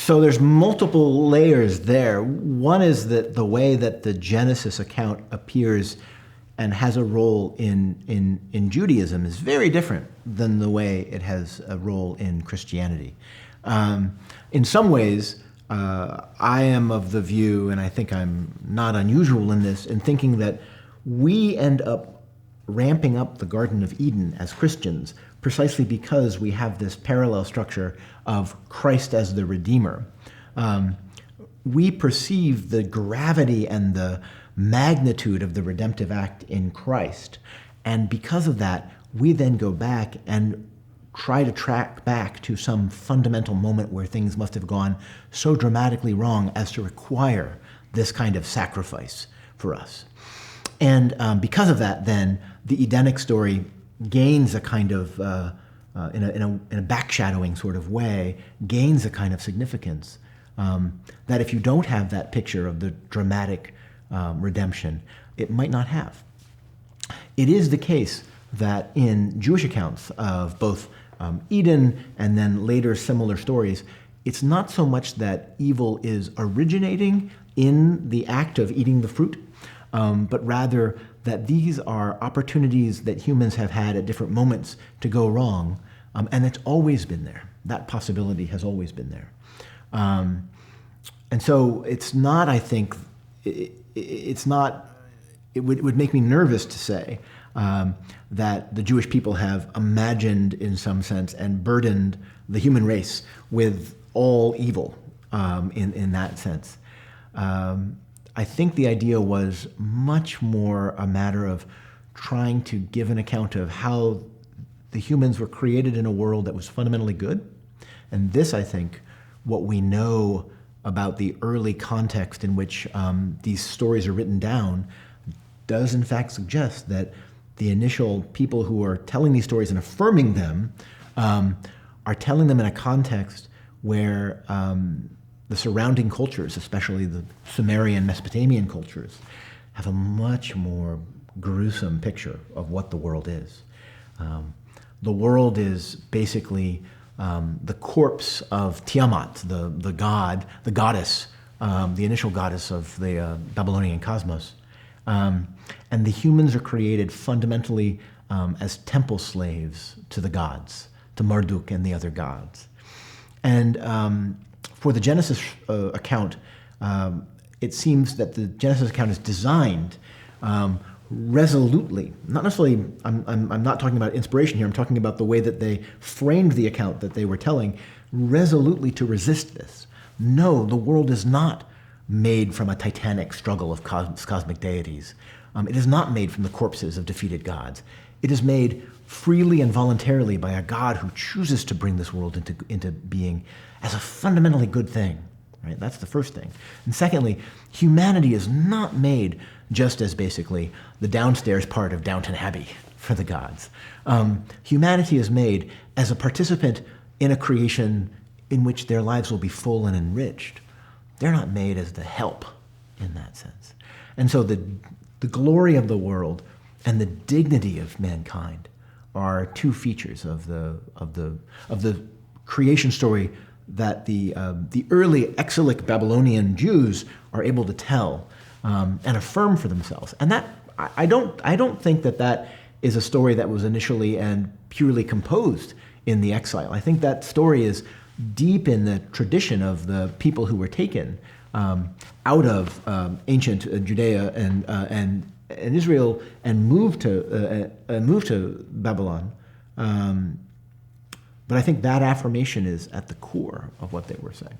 So there's multiple layers there. One is that the way that the Genesis account appears and has a role in Judaism is very different than the way it has a role in Christianity. In some ways, I am of the view, and I think I'm not unusual in this, in thinking that we end up ramping up the Garden of Eden as Christians precisely because we have this parallel structure of Christ as the Redeemer. We perceive the gravity and the magnitude of the redemptive act in Christ. And because of that, we then go back and try to track back to some fundamental moment where things must have gone so dramatically wrong as to require this kind of sacrifice for us. And because of that, then, the Edenic story gains a kind of, in a backshadowing sort of way, gains a kind of significance that if you don't have that picture of the dramatic redemption, it might not have. It is the case that in Jewish accounts of both Eden and then later similar stories, it's not so much that evil is originating in the act of eating the fruit, but rather that these are opportunities that humans have had at different moments to go wrong, and it's always been there. That possibility has always been there. And so it's not, I think, it would make me nervous to say that the Jewish people have imagined, in some sense, and burdened the human race with all evil in that sense. I think the idea was much more a matter of trying to give an account of how the humans were created in a world that was fundamentally good. And this, I think, what we know about the early context in which these stories are written down, does in fact suggest that the initial people who are telling these stories and affirming them are telling them in a context where the surrounding cultures, especially the Sumerian, Mesopotamian cultures, have a much more gruesome picture of what the world is. The world is basically the corpse of Tiamat, the goddess, the initial goddess of the Babylonian cosmos. And the humans are created fundamentally as temple slaves to the gods, to Marduk and the other gods. And for the Genesis account, it seems that the Genesis account is designed resolutely, not necessarily, I'm not talking about inspiration here, I'm talking about the way that they framed the account that they were telling, resolutely to resist this. No, the world is not made from a titanic struggle of cosmic deities. It is not made from the corpses of defeated gods. It is made freely and voluntarily by a God who chooses to bring this world into being as a fundamentally good thing. Right? That's the first thing. And secondly, humanity is not made just as basically the downstairs part of Downton Abbey for the gods. Humanity is made as a participant in a creation in which their lives will be full and enriched. They're not made as the help in that sense. And so the glory of the world and the dignity of mankind are two features of the creation story that the early exilic Babylonian Jews are able to tell and affirm for themselves. And that I don't think that is a story that was initially and purely composed in the exile. I think that story is deep in the tradition of the people who were taken out of ancient Judea and Israel and moved to Babylon. But I think that affirmation is at the core of what they were saying.